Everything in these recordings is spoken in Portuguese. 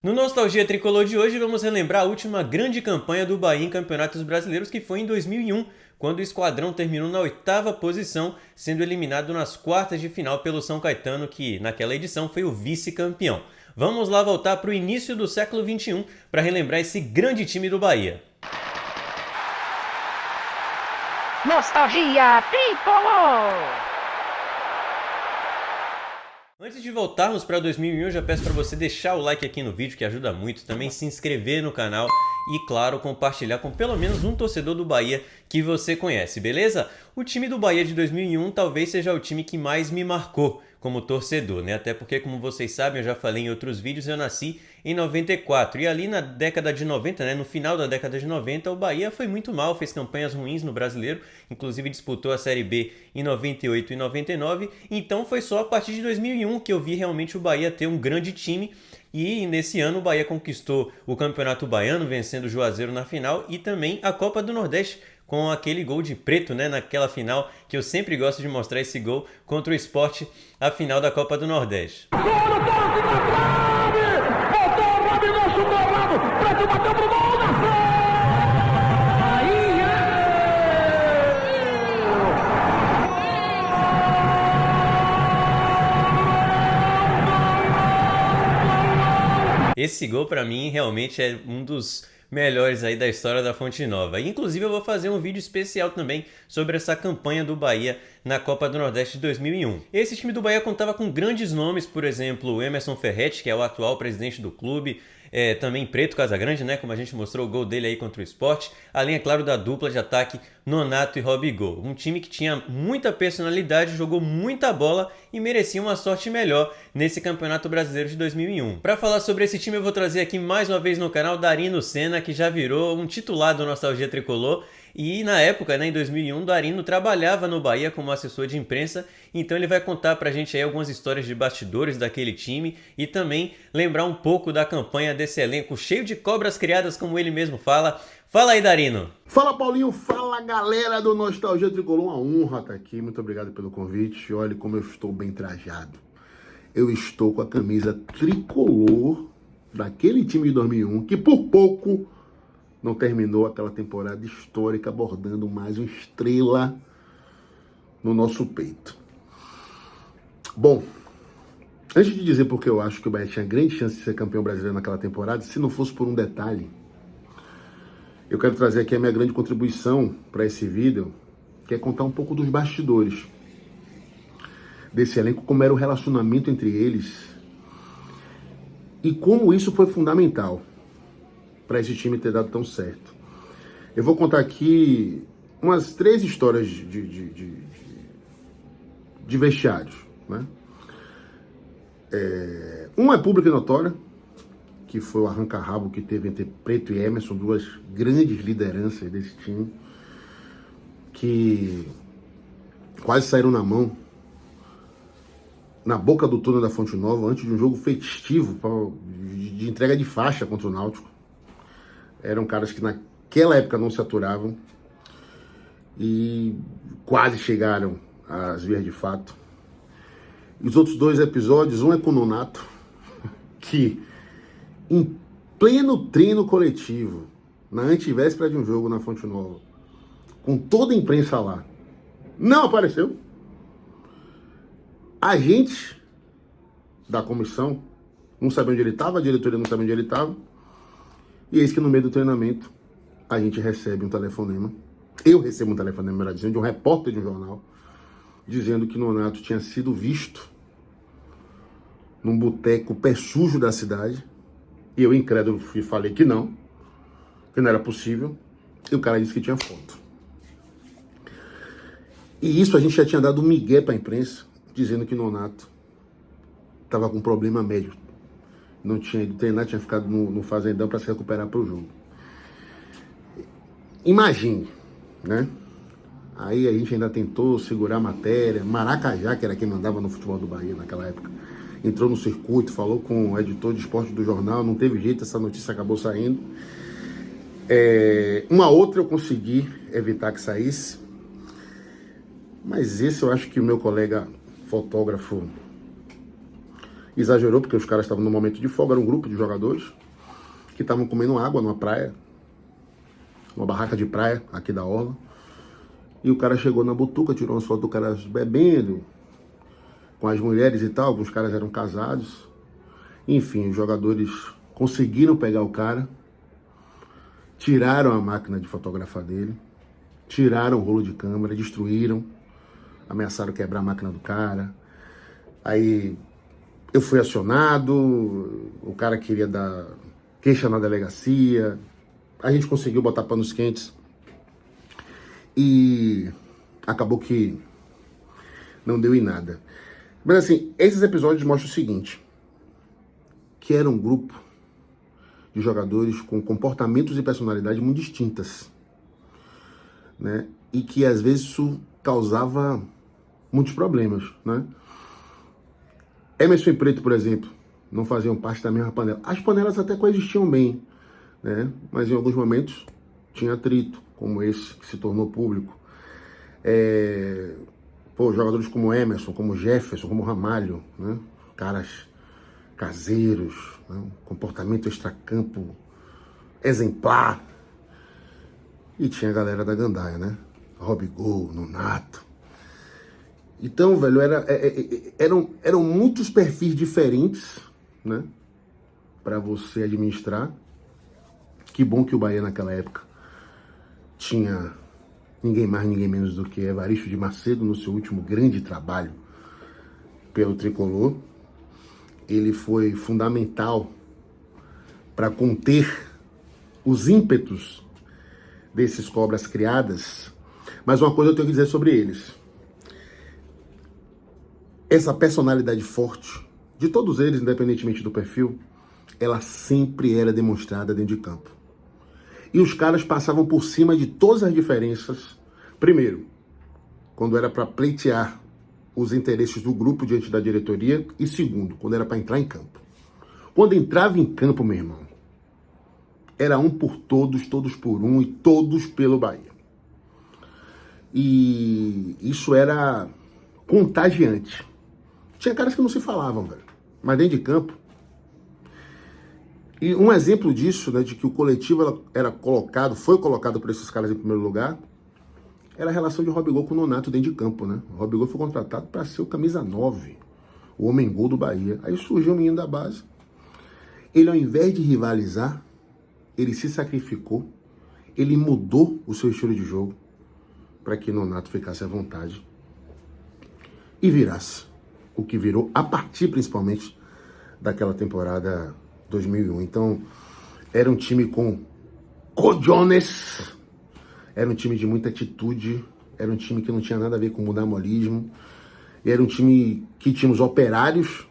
No Nostalgia Tricolor de hoje, vamos relembrar a última grande campanha do Bahia em campeonatos brasileiros, que foi em 2001, quando o esquadrão terminou na 8ª posição, sendo eliminado nas quartas de final pelo São Caetano, que naquela edição foi o vice-campeão. Vamos lá voltar para o início do século XXI para relembrar esse grande time do Bahia. Nostalgia Tricolor! Antes de voltarmos para 2001, eu já peço para você deixar o like aqui no vídeo, que ajuda muito, também se inscrever no canal e, claro, compartilhar com pelo menos um torcedor do Bahia que você conhece, beleza? O time do Bahia de 2001 talvez seja o time que mais me marcou como torcedor, né? Até porque, como vocês sabem, eu já falei em outros vídeos, eu nasci em 94 e ali na década de 90, né, no final da década de 90, o Bahia foi muito mal, fez campanhas ruins no Brasileiro, inclusive disputou a Série B em 98 e 99, então foi só a partir de 2001 que eu vi realmente o Bahia ter um grande time. E nesse ano o Bahia conquistou o Campeonato Baiano, vencendo o Juazeiro na final e também a Copa do Nordeste, com aquele gol de Preto, né, naquela final, que eu sempre gosto de mostrar esse gol contra o Sport, a final da Copa do Nordeste. Esse gol para mim realmente é um dos melhores aí da história da Fonte Nova. E, inclusive eu vou fazer um vídeo especial também sobre essa campanha do Bahia na Copa do Nordeste de 2001. Esse time do Bahia contava com grandes nomes, por exemplo, o Emerson Ferretti, que é o atual presidente do clube, também Preto Casagrande, né, como a gente mostrou o gol dele aí contra o Sport, além, é claro, da dupla de ataque Nonato e Robigol. Um time que tinha muita personalidade, jogou muita bola e merecia uma sorte melhor nesse Campeonato Brasileiro de 2001. Para falar sobre esse time, eu vou trazer aqui mais uma vez no canal Darino Senna, que já virou um titular do Nostalgia Tricolor. E na época, né, em 2001, Darino trabalhava no Bahia como assessor de imprensa, então ele vai contar pra gente aí algumas histórias de bastidores daquele time e também lembrar um pouco da campanha desse elenco cheio de cobras criadas, como ele mesmo fala. Fala aí, Darino! Fala, Paulinho! Fala, galera do Nostalgia Tricolor! Uma honra estar aqui, muito obrigado pelo convite. Olha como eu estou bem trajado. Eu estou com a camisa tricolor daquele time de 2001, que por pouco não terminou aquela temporada histórica, bordando mais uma estrela no nosso peito. Bom, antes de dizer porque eu acho que o Bahia tinha grande chance de ser campeão brasileiro naquela temporada, se não fosse por um detalhe, eu quero trazer aqui a minha grande contribuição para esse vídeo, que é contar um pouco dos bastidores desse elenco, como era o relacionamento entre eles e como isso foi fundamental para esse time ter dado tão certo. Eu vou contar aqui umas 3 histórias de vestiários, né? Uma é pública e notória, que foi o arranca-rabo que teve entre Preto e Emerson, duas grandes lideranças desse time, que quase saíram na mão, na boca do túnel da Fonte Nova, antes de um jogo festivo de entrega de faixa contra o Náutico. Eram caras que naquela época não se aturavam e quase chegaram às vias de fato. E os outros 2 episódios, um é com o Nonato, que em pleno treino coletivo, na antivéspera de um jogo na Fonte Nova, com toda a imprensa lá, não apareceu. Agentes da comissão não sabiam onde ele estava, a diretoria não sabia onde ele estava. E eis que no meio do treinamento a gente recebe um telefonema. Eu recebo um telefonema, melhor dizendo, de um repórter de um jornal, dizendo que Nonato tinha sido visto num boteco pé sujo da cidade. E eu, incrédulo, falei que não era possível. E o cara disse que tinha foto. E isso a gente já tinha dado um migué para a imprensa, dizendo que Nonato estava com problema médico. Não tinha ido treinar, tinha ficado no fazendão para se recuperar para o jogo. Imagine, né? Aí a gente ainda tentou segurar a matéria. Maracajá, que era quem mandava no futebol do Bahia naquela época, entrou no circuito, falou com o editor de esporte do jornal, não teve jeito, essa notícia acabou saindo. Uma outra eu consegui evitar que saísse, mas esse eu acho que o meu colega fotógrafo exagerou, porque os caras estavam no momento de folga, era um grupo de jogadores que estavam comendo água numa praia, uma barraca de praia aqui da orla. E o cara chegou na butuca, tirou umas fotos do cara bebendo, com as mulheres e tal, alguns caras eram casados. Enfim, os jogadores conseguiram pegar o cara, tiraram a máquina de fotografar dele, tiraram o rolo de câmera, destruíram, ameaçaram quebrar a máquina do cara. Aí eu fui acionado, o cara queria dar queixa na delegacia, a gente conseguiu botar panos quentes e acabou que não deu em nada. Mas assim, esses episódios mostram o seguinte, que era um grupo de jogadores com comportamentos e personalidades muito distintas, né? E que às vezes isso causava muitos problemas, né? Emerson e Preto, por exemplo, não faziam parte da mesma panela. As panelas até coexistiam bem, né? Mas em alguns momentos tinha atrito, como esse que se tornou público. Jogadores como Emerson, como Jefferson, como Ramalho, né? Caras caseiros, né? Um comportamento extracampo exemplar. E tinha a galera da gandaia, né? Robigol, Nonato. Então, velho, eram muitos perfis diferentes, né? Para você administrar. Que bom que o Bahia naquela época tinha ninguém mais, ninguém menos do que Evaristo de Macedo no seu último grande trabalho pelo Tricolor. Ele foi fundamental para conter os ímpetos desses cobras criadas. Mas uma coisa eu tenho que dizer sobre eles. Essa personalidade forte, de todos eles, independentemente do perfil, ela sempre era demonstrada dentro de campo. E os caras passavam por cima de todas as diferenças. Primeiro, quando era para pleitear os interesses do grupo diante da diretoria. E segundo, quando era para entrar em campo. Quando entrava em campo, meu irmão, era um por todos, todos por um e todos pelo Bahia. E isso era contagiante. Tinha caras que não se falavam, velho. Mas dentro de campo. E um exemplo disso, né, de que o coletivo foi colocado por esses caras em primeiro lugar, era a relação de Robigol com o Nonato dentro de campo, né? O Robigol foi contratado para ser o camisa 9, o homem-gol do Bahia. Aí surgiu um menino da base. Ele, ao invés de rivalizar, ele se sacrificou, ele mudou o seu estilo de jogo para que Nonato ficasse à vontade e virasse o que virou, a partir principalmente daquela temporada 2001. Então, era um time com cojones, era um time de muita atitude, era um time que não tinha nada a ver com mudamolismo, era um time que tinha os operários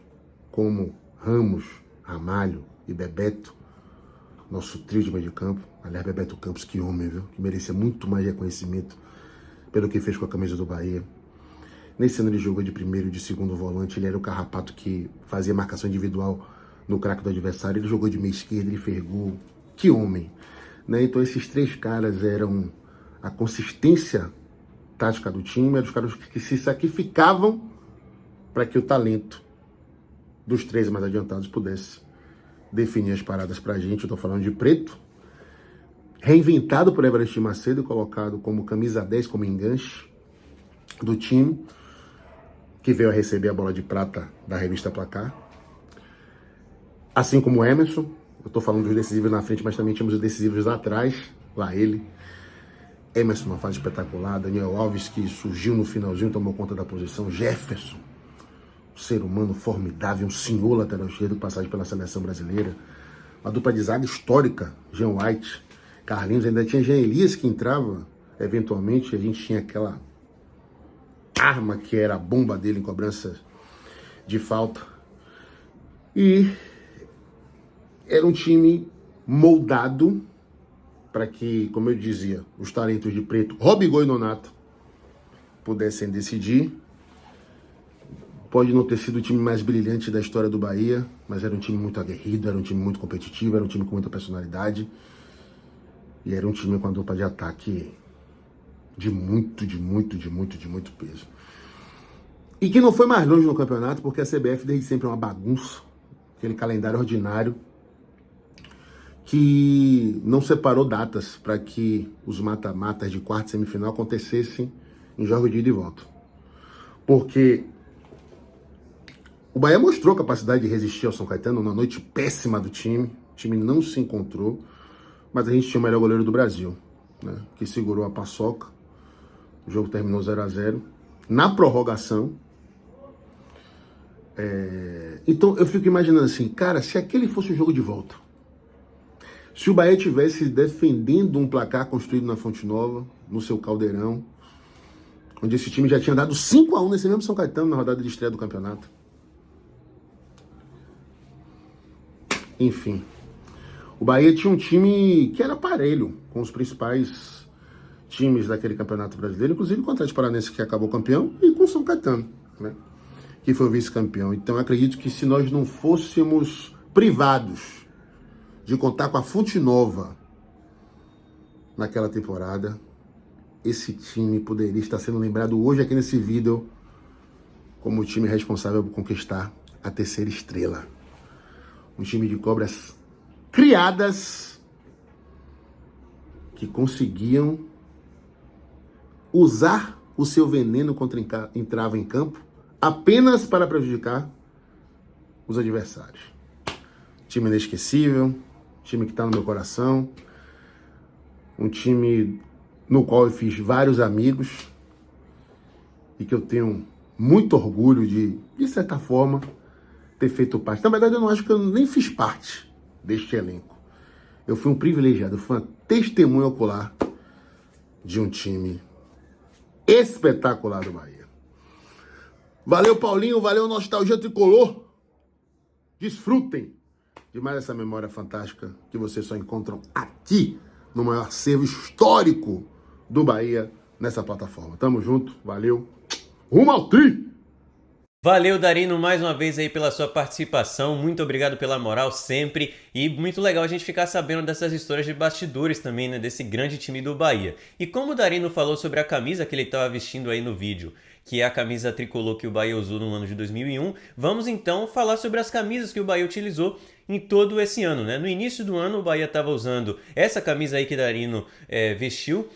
como Ramos, Ramalho e Bebeto, nosso trio de meio de campo. Aliás, Bebeto Campos, que homem, viu? Que merecia muito mais reconhecimento pelo que fez com a camisa do Bahia. Nesse ano ele jogou de primeiro e de segundo volante, ele era o carrapato que fazia marcação individual no craque do adversário, ele jogou de meia esquerda, ele fez gol. Que homem! Né? Então esses três caras eram a consistência tática do time, eram os caras que se sacrificavam para que o talento dos três mais adiantados pudesse definir as paradas pra gente. Eu tô falando de Preto, reinventado por Evaristo Macedo e colocado como camisa 10, como enganche do time, que veio a receber a bola de prata da revista Placar. Assim como o Emerson, eu tô falando dos decisivos na frente, mas também tínhamos os decisivos lá atrás, lá ele. Emerson, uma fase espetacular. Daniel Alves, que surgiu no finalzinho, tomou conta da posição. Jefferson, um ser humano formidável, um senhor lateral esquerdo, passagem pela seleção brasileira. Uma dupla de zaga histórica, Jean White, Carlinhos, ainda tinha Jean Elias que entrava, eventualmente, a gente tinha aquela arma que era a bomba dele em cobrança de falta. E era um time moldado para que, como eu dizia, os talentos de Preto, Robigol e Nonato pudessem decidir. Pode não ter sido o time mais brilhante da história do Bahia, mas era um time muito aguerrido, era um time muito competitivo, era um time com muita personalidade. E era um time com a dupla de ataque de muito peso. E que não foi mais longe no campeonato, porque a CBF desde sempre é uma bagunça, aquele calendário ordinário, que não separou datas para que os mata-matas de quarta e semifinal acontecessem em jogos de ida e volta. Porque o Bahia mostrou capacidade de resistir ao São Caetano numa noite péssima do time. O time não se encontrou, mas a gente tinha o melhor goleiro do Brasil, né, que segurou a paçoca. O jogo terminou 0-0. Na prorrogação. Então eu fico imaginando assim, cara, se aquele fosse o jogo de volta, se o Bahia estivesse defendendo um placar construído na Fonte Nova, no seu caldeirão, onde esse time já tinha dado 5-1 nesse mesmo São Caetano na rodada de estreia do campeonato. Enfim, o Bahia tinha um time que era parelho com os principais times daquele campeonato brasileiro, inclusive com o Atlético Paranaense, que acabou campeão, e com o São Caetano, né, que foi o vice-campeão. Então eu acredito que se nós não fôssemos privados de contar com a Fonte Nova naquela temporada, esse time poderia estar sendo lembrado hoje aqui nesse vídeo como o time responsável por conquistar a terceira estrela. Um time de cobras criadas que conseguiam usar o seu veneno quando entrava em campo apenas para prejudicar os adversários. Time inesquecível, time que está no meu coração, um time no qual eu fiz vários amigos e que eu tenho muito orgulho de certa forma, ter feito parte. Na verdade, eu não acho que eu nem fiz parte deste elenco. Eu fui um privilegiado, eu fui uma testemunha ocular de um time espetacular do Bahia. Valeu, Paulinho, valeu, Nostalgia Tricolor. Desfrutem de mais essa memória fantástica que vocês só encontram aqui no maior acervo histórico do Bahia nessa plataforma. Tamo junto, valeu. Rumo ao tri! Valeu, Darino, mais uma vez aí pela sua participação, muito obrigado pela moral sempre, e muito legal a gente ficar sabendo dessas histórias de bastidores também, né, desse grande time do Bahia. E como o Darino falou sobre a camisa que ele estava vestindo aí no vídeo, que é a camisa tricolor que o Bahia usou no ano de 2001, vamos então falar sobre as camisas que o Bahia utilizou em todo esse ano, né? No início do ano o Bahia estava usando essa camisa aí que Darino vestiu,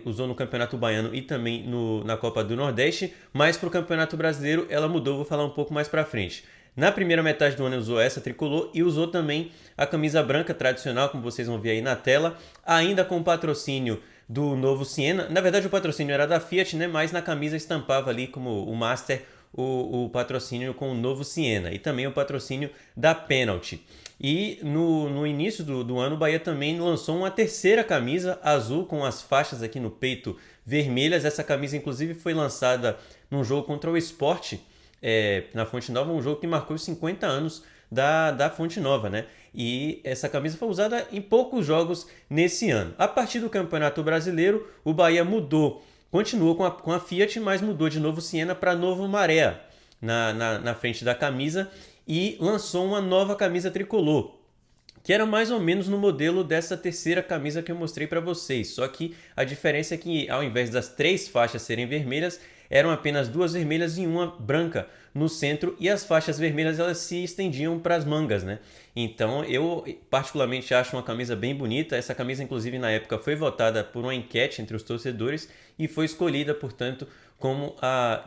usou no Campeonato Baiano e também na Copa do Nordeste, mas para o Campeonato Brasileiro ela mudou, vou falar um pouco mais para frente. Na primeira metade do ano usou essa tricolor e usou também a camisa branca tradicional, como vocês vão ver aí na tela, ainda com patrocínio do Novo Siena. Na verdade o patrocínio era da Fiat, né? Mas na camisa estampava ali como o Master o patrocínio com o Novo Siena e também o patrocínio da Penalty. E no início do ano, o Bahia também lançou uma terceira camisa azul com as faixas aqui no peito vermelhas. Essa camisa, inclusive, foi lançada num jogo contra o Sport, na Fonte Nova, um jogo que marcou os 50 anos da Fonte Nova, né? E essa camisa foi usada em poucos jogos nesse ano. A partir do Campeonato Brasileiro, o Bahia continuou com a Fiat, mas mudou de Novo Siena para Novo Maré na frente da camisa, e lançou uma nova camisa tricolor, que era mais ou menos no modelo dessa terceira camisa que eu mostrei para vocês. Só que a diferença é que ao invés das 3 faixas serem vermelhas, eram apenas 2 vermelhas e uma branca no centro, e as faixas vermelhas elas se estendiam para as mangas, né? Então eu particularmente acho uma camisa bem bonita. Essa camisa, inclusive, na época foi votada por uma enquete entre os torcedores e foi escolhida, portanto, como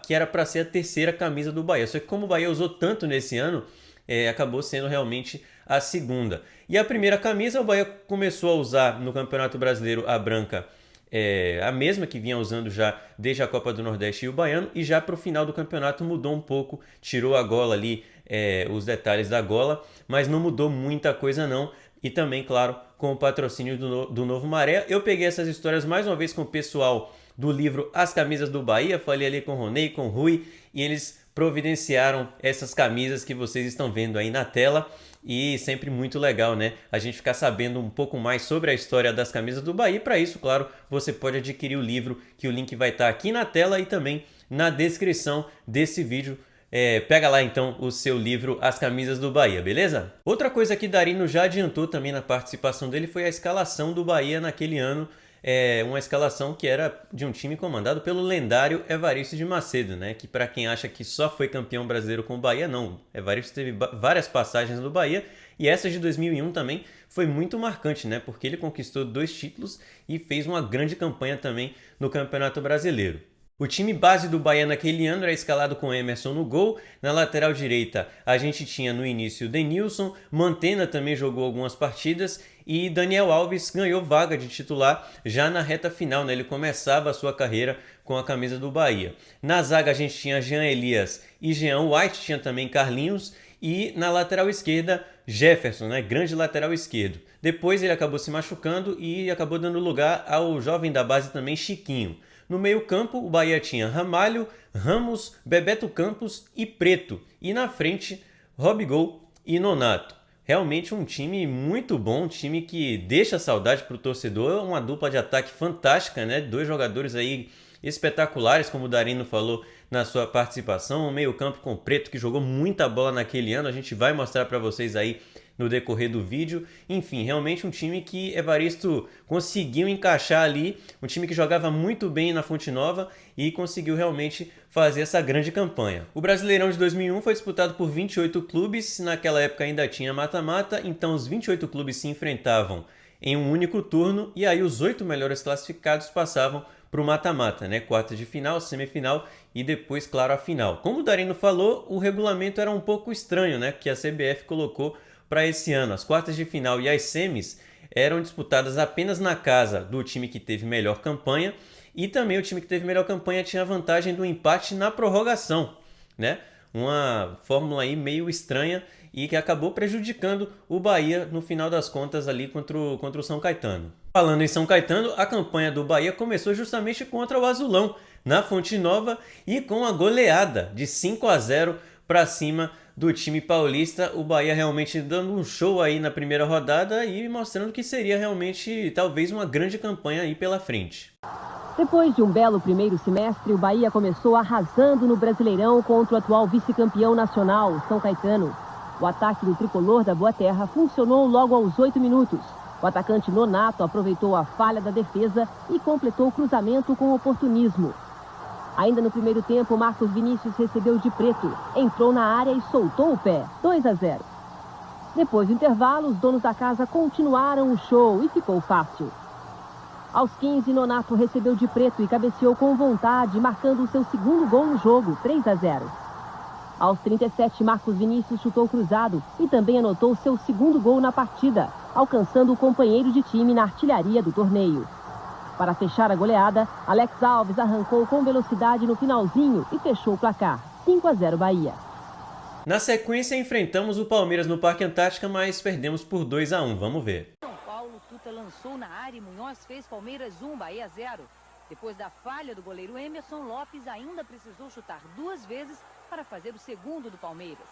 que era para ser a terceira camisa do Bahia. Só que como o Bahia usou tanto nesse ano, acabou sendo realmente a segunda. E a primeira camisa o Bahia começou a usar no Campeonato Brasileiro, a branca, a mesma que vinha usando já desde a Copa do Nordeste e o Baiano, e já para o final do campeonato mudou um pouco, tirou a gola ali, os detalhes da gola, mas não mudou muita coisa não. E também, claro, com o patrocínio do Novo Maré. Eu peguei essas histórias mais uma vez com o pessoal do livro As Camisas do Bahia, falei ali com o Ronei, com o Rui, e eles providenciaram essas camisas que vocês estão vendo aí na tela. E sempre muito legal, né? A gente ficar sabendo um pouco mais sobre a história das camisas do Bahia. Para isso, claro, você pode adquirir o livro, que o link vai estar aqui na tela e também na descrição desse vídeo. Pega lá então o seu livro As Camisas do Bahia, beleza? Outra coisa que Darino já adiantou também na participação dele foi a escalação do Bahia naquele ano, uma escalação que era de um time comandado pelo lendário Evaristo de Macedo, né? Que para quem acha que só foi campeão brasileiro com o Bahia, não. Evaristo teve várias passagens no Bahia e essa de 2001 também foi muito marcante, né? Porque ele conquistou 2 títulos e fez uma grande campanha também no Campeonato Brasileiro. O time base do Bahia naquele ano era escalado com Emerson no gol. Na lateral direita a gente tinha no início Denilson, Mantena também jogou algumas partidas e Daniel Alves ganhou vaga de titular já na reta final, né? Ele começava a sua carreira com a camisa do Bahia. Na zaga a gente tinha Jean Elias e Jean White, tinha também Carlinhos e na lateral esquerda Jefferson, né? Grande lateral esquerdo. Depois ele acabou se machucando e acabou dando lugar ao jovem da base também, Chiquinho. No meio-campo, o Bahia tinha Ramalho, Ramos, Bebeto Campos e Preto. E na frente, Robigol e Nonato. Realmente um time muito bom, um time que deixa saudade para o torcedor. Uma dupla de ataque fantástica, né? 2 jogadores aí espetaculares, como o Darino falou na sua participação. Um meio-campo com Preto, que jogou muita bola naquele ano. A gente vai mostrar para vocês aí no decorrer do vídeo. Enfim, realmente um time que Evaristo conseguiu encaixar ali, um time que jogava muito bem na Fonte Nova e conseguiu realmente fazer essa grande campanha. O Brasileirão de 2001 foi disputado por 28 clubes, naquela época ainda tinha mata-mata, então os 28 clubes se enfrentavam em um único turno e aí os 8 melhores classificados passavam para o mata-mata, né? Quartas de final, semifinal e depois, claro, a final. Como o Darino falou, o regulamento era um pouco estranho, né? Que a CBF colocou para esse ano. As quartas de final e as semis eram disputadas apenas na casa do time que teve melhor campanha e também o time que teve melhor campanha tinha a vantagem do empate na prorrogação, né? Uma fórmula aí meio estranha e que acabou prejudicando o Bahia no final das contas ali contra o São Caetano. Falando em São Caetano, a campanha do Bahia começou justamente contra o Azulão, na Fonte Nova e com a goleada de 5-0 para cima do time paulista. O Bahia realmente dando um show aí na primeira rodada e mostrando que seria realmente talvez uma grande campanha aí pela frente. Depois de um belo primeiro semestre, o Bahia começou arrasando no Brasileirão contra o atual vice-campeão nacional, São Caetano. O ataque do tricolor da Boa Terra funcionou logo aos 8 minutos. O atacante Nonato aproveitou a falha da defesa e completou o cruzamento com oportunismo. Ainda no primeiro tempo, Marcos Vinícius recebeu de Preto, entrou na área e soltou o pé, 2-0. Depois do intervalo, os donos da casa continuaram o show e ficou fácil. Aos 15, Nonato recebeu de Preto e cabeceou com vontade, marcando o seu segundo gol no jogo, 3-0. Aos 37, Marcos Vinícius chutou cruzado e também anotou seu segundo gol na partida, alcançando o companheiro de time na artilharia do torneio. Para fechar a goleada, Alex Alves arrancou com velocidade no finalzinho e fechou o placar, 5-0 Bahia. Na sequência, enfrentamos o Palmeiras no Parque Antártica, mas perdemos por 2-1. Vamos ver. São Paulo, Tuta lançou na área e Munhoz fez Palmeiras 1, Bahia 0. Depois da falha do goleiro Emerson, Lopes ainda precisou chutar 2 vezes para fazer o segundo do Palmeiras.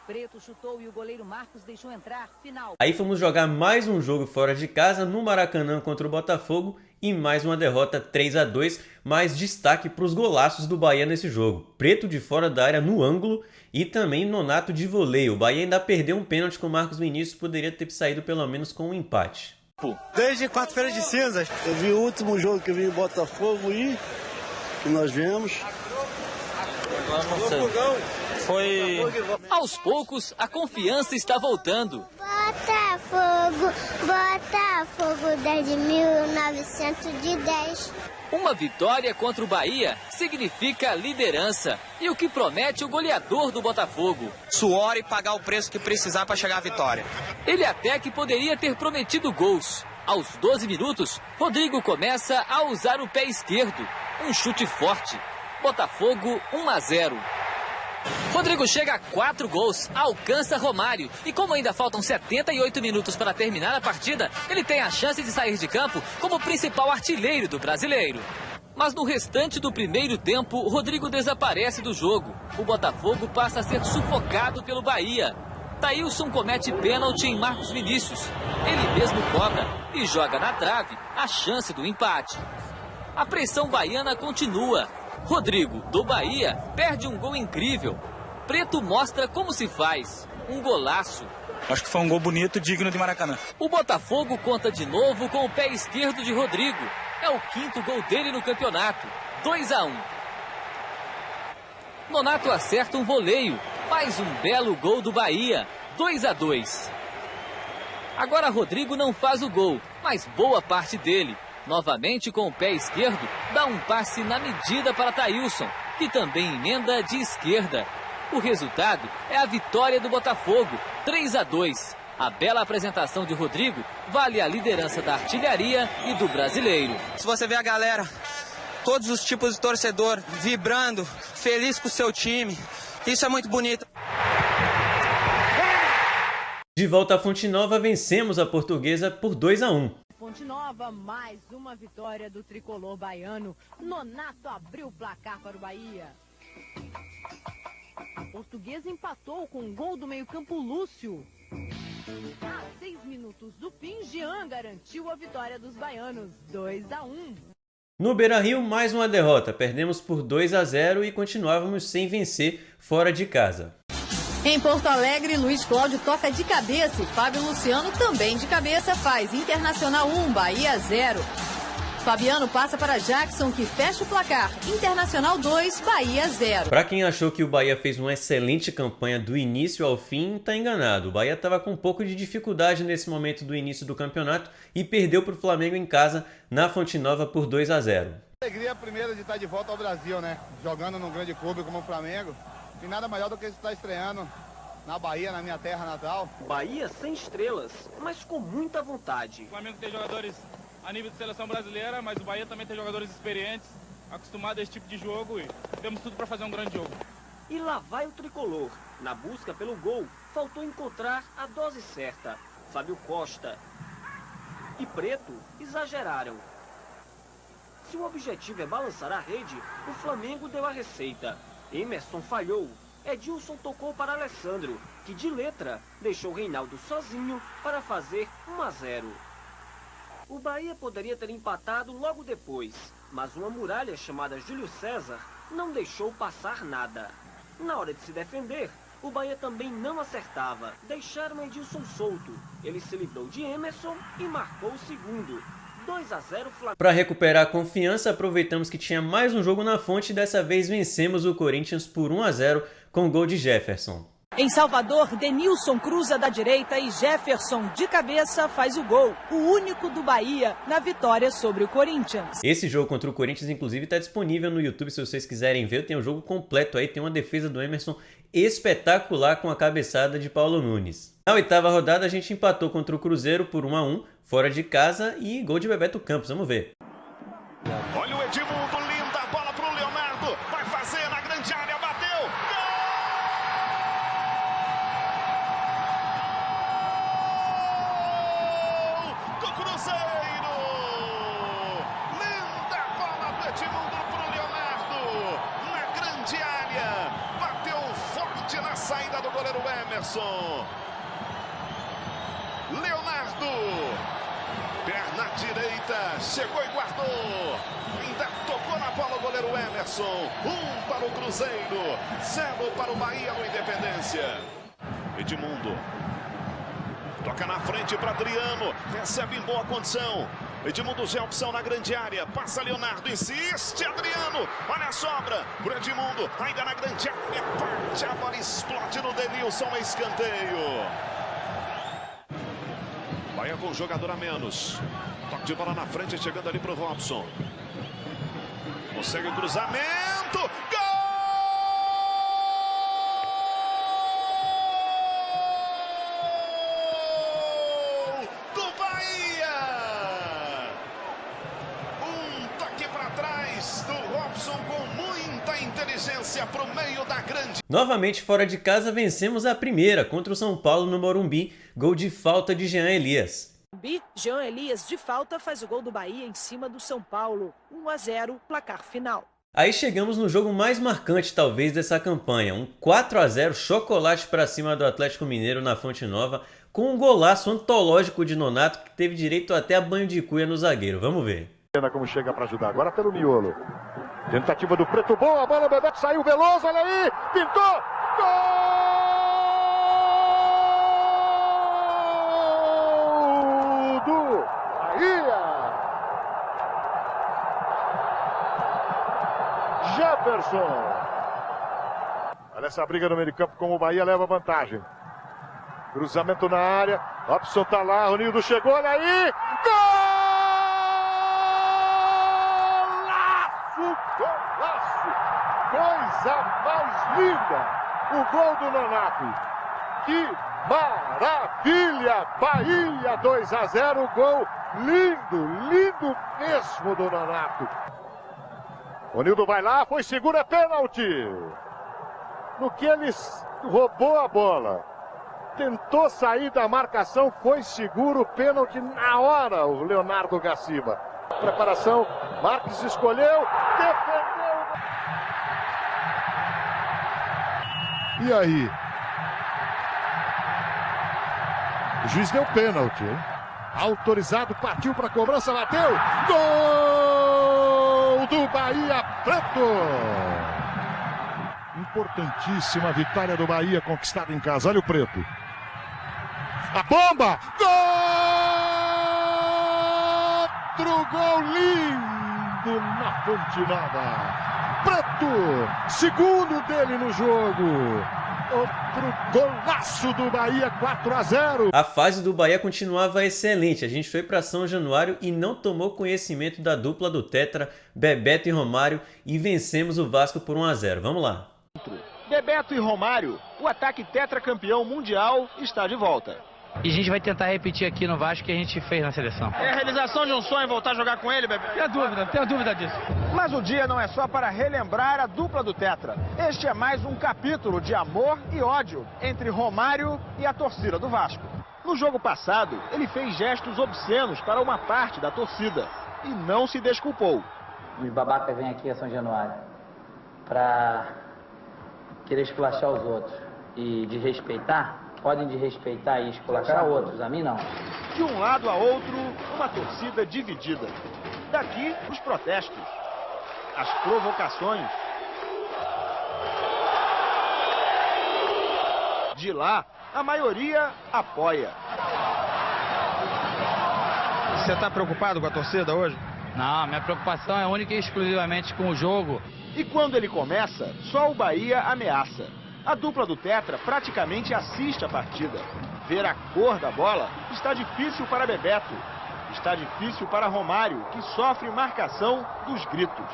Preto chutou e o goleiro Marcos deixou entrar, final. Aí fomos jogar mais um jogo fora de casa, no Maracanã contra o Botafogo, e mais uma derrota 3-2, mais destaque para os golaços do Bahia nesse jogo. Preto de fora da área no ângulo e também Nonato de voleio. O Bahia ainda perdeu um pênalti com o Marcos Vinícius, poderia ter saído pelo menos com um empate. Desde quarta-feira de cinzas. Eu vi o último jogo que eu vi em Botafogo e que nós vimos. Foi... Aos poucos, a confiança está voltando. Botafogo desde 1910. Uma vitória contra o Bahia significa liderança. E o que promete o goleador do Botafogo? Suor e pagar o preço que precisar para chegar à vitória. Ele até que poderia ter prometido gols. Aos 12 minutos, Rodrigo começa a usar o pé esquerdo. Um chute forte. Botafogo 1-0. Rodrigo chega a 4 gols, alcança Romário. E como ainda faltam 78 minutos para terminar a partida, ele tem a chance de sair de campo como principal artilheiro do brasileiro. Mas no restante do primeiro tempo, Rodrigo desaparece do jogo. O Botafogo passa a ser sufocado pelo Bahia. Taílson comete pênalti em Marcos Vinícius. Ele mesmo cobra e joga na trave a chance do empate. A pressão baiana continua. Rodrigo, do Bahia, perde um gol incrível. Preto mostra como se faz. Um golaço. Acho que foi um gol bonito, digno de Maracanã. O Botafogo conta de novo com o pé esquerdo de Rodrigo. É o 5º gol dele no campeonato. 2-1. Nonato acerta um voleio. Faz um belo gol do Bahia. 2-2. Agora Rodrigo não faz o gol, mas boa parte dele. Novamente com o pé esquerdo, dá um passe na medida para Thailson, que também emenda de esquerda. O resultado é a vitória do Botafogo, 3-2. A bela apresentação de Rodrigo vale a liderança da artilharia e do brasileiro. Se você vê a galera, todos os tipos de torcedor, vibrando, feliz com o seu time, isso é muito bonito. De volta à Fonte Nova, vencemos a Portuguesa por 2-1. Fonte Nova, mais uma vitória do tricolor baiano. Nonato abriu o placar para o Bahia. A Portuguesa empatou com um gol do meio-campo Lúcio. A 6 minutos do fim, Jean garantiu a vitória dos baianos, 2-1. No Beira-Rio, mais uma derrota. Perdemos por 2-0 e continuávamos sem vencer fora de casa. Em Porto Alegre, Luiz Cláudio toca de cabeça e Fábio Luciano também de cabeça faz Internacional 1, Bahia 0. Fabiano passa para Jackson, que fecha o placar. Internacional 2, Bahia 0. Para quem achou que o Bahia fez uma excelente campanha do início ao fim, tá enganado. O Bahia estava com um pouco de dificuldade nesse momento do início do campeonato e perdeu para o Flamengo em casa, na Fonte Nova, por 2-0. Alegria primeira de estar de volta ao Brasil, né? Jogando num grande clube como o Flamengo. E nada melhor do que estar estreando na Bahia, na minha terra natal. Bahia sem estrelas, mas com muita vontade. O Flamengo tem jogadores a nível de seleção brasileira, mas o Bahia também tem jogadores experientes, acostumados a esse tipo de jogo e temos tudo para fazer um grande jogo. E lá vai o tricolor. Na busca pelo gol, faltou encontrar a dose certa. Fábio Costa e Preto exageraram. Se o objetivo é balançar a rede, o Flamengo deu a receita. Emerson falhou. Edilson tocou para Alessandro, que de letra deixou Reinaldo sozinho para fazer 1-0. O Bahia poderia ter empatado logo depois, mas uma muralha chamada Júlio César não deixou passar nada. Na hora de se defender, o Bahia também não acertava. Deixaram Edilson solto. Ele se livrou de Emerson e marcou o segundo. 2-0 Flamengo. Para recuperar a confiança, aproveitamos que tinha mais um jogo na Fonte e dessa vez vencemos o Corinthians por 1-0 com gol de Jefferson. Em Salvador, Denilson cruza da direita e Jefferson de cabeça faz o gol, o único do Bahia na vitória sobre o Corinthians. Esse jogo contra o Corinthians, inclusive, está disponível no YouTube se vocês quiserem ver. Tem um jogo completo aí, tem uma defesa do Emerson espetacular com a cabeçada de Paulo Nunes. Na 8ª rodada, a gente empatou contra o Cruzeiro por 1-1, fora de casa, e gol de Bebeto Campos. Vamos ver. Olha o Edmundo, linda bola pro Leonardo, vai fazer na grande área, bateu, gol do Cruzeiro, linda bola do Edmundo pro Leonardo, na grande área, bateu forte na saída do goleiro Emerson. Leonardo, perna direita, chegou e guardou. Ainda tocou na bola o goleiro Emerson. 1 para o Cruzeiro, 0 para o Bahia no Independência. Edmundo toca na frente para Adriano, recebe em boa condição. Edmundo já é opção na grande área, passa Leonardo, insiste Adriano, olha a sobra pro Edmundo, ainda na grande área, parte, a bola explode no Denilson, escanteio. Bahia com um jogador a menos. Toque de bola na frente, chegando ali para o Robson. Consegue o cruzamento. Gol do Bahia. Um toque para trás do Robson com muita inteligência para o meio da grande. Novamente fora de casa, vencemos a primeira contra o São Paulo no Morumbi. Gol de falta de Jean Elias. Jean Elias de falta faz o gol do Bahia em cima do São Paulo. 1-0, placar final. Aí chegamos no jogo mais marcante talvez dessa campanha. Um 4-0 chocolate para cima do Atlético Mineiro na Fonte Nova, com um golaço antológico de Nonato que teve direito até a banho de cuia no zagueiro. Vamos ver. Como chega para ajudar agora pelo miolo. Tentativa do Preto, boa bola, Bebeto saiu Veloso, olha aí, pintou, gol! Emerson. Olha essa briga no meio de campo, como o Bahia leva vantagem. Cruzamento na área. Robson tá lá, Ronildo chegou, olha aí. Golaço! Coisa mais linda! O gol do Nonato. Que maravilha! Bahia 2-0, gol lindo, lindo mesmo do Nonato. Ronildo vai lá, foi seguro, é pênalti. No que ele roubou a bola, tentou sair da marcação, foi seguro, pênalti na hora, o Leonardo Gaciba. Preparação, Marques escolheu, defendeu. E aí? O juiz deu pênalti, hein? Autorizado, partiu para a cobrança, bateu. Gol do Bahia Preto! Importantíssima vitória do Bahia conquistada em casa. Olha o Preto. A bomba! Gol! Outro gol lindo na Fonte Nova. Preto, segundo dele no jogo. Outro golaço do Bahia, 4-0. A fase do Bahia continuava excelente. A gente foi para São Januário e não tomou conhecimento da dupla do Tetra, Bebeto e Romário, e vencemos o Vasco por 1-0. Vamos lá. Bebeto e Romário, o ataque tetracampeão mundial está de volta. E a gente vai tentar repetir aqui no Vasco o que a gente fez na seleção. É a realização de um sonho voltar a jogar com ele, Bebeto? Tenho dúvida disso. Mas o dia não é só para relembrar a dupla do Tetra. Este é mais um capítulo de amor e ódio entre Romário e a torcida do Vasco. No jogo passado, ele fez gestos obscenos para uma parte da torcida e não se desculpou. Os babacas vêm aqui a São Januário para querer esculachar os outros e desrespeitar. Podem desrespeitar e esculachar outros, a mim não. De um lado a outro, uma torcida dividida. Daqui, os protestos, as provocações. De lá, a maioria apoia. Você está preocupado com a torcida hoje? Não, minha preocupação é única e exclusivamente com o jogo. E quando ele começa, só o Bahia ameaça. A dupla do Tetra praticamente assiste a partida. Ver a cor da bola está difícil para Bebeto. Está difícil para Romário, que sofre marcação dos gritos.